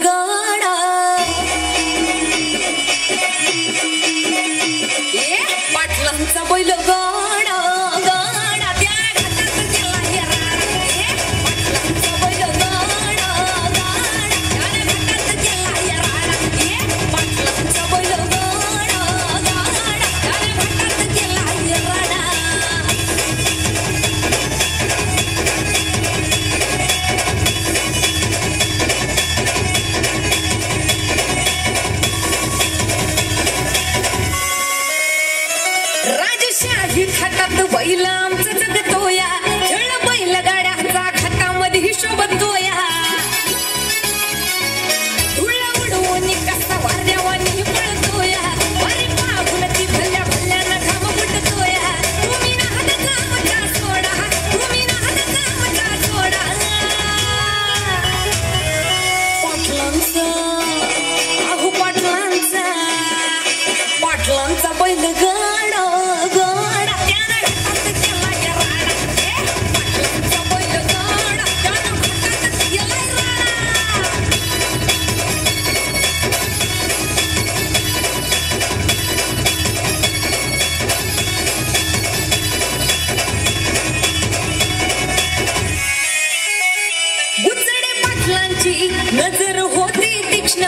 गाडा पाटलांचा बैल गाडा गाडा त्या घाटात गेला पाटलांचा बैल गाडा गाडा त्या घाटात गेला पाटलांचा बैल गाडा गाडा त्या घाटात गेला राजशाही खातात बैल आमचं जगतोया खेळ बैल गाड्याचा खातामध्ये शोभतोया धुळ उडवून कसा वाऱ्यावानी पळतोया वारे पाहून ती भल्या भल्यानं घाम फुटतोया तुम्ही ना हात कामचा सोडा तुम्ही ना हात कामचा सोडा पाटलांचा अहो पाटलांचा पाटलांचा बैल गाडा गाडा त्यानं घाटात गेला राडा पाटलांचा बैल गाडा त्यानं घाटात गेला राडा गुजडे पाटलांची नजर होती तीक्ष्ण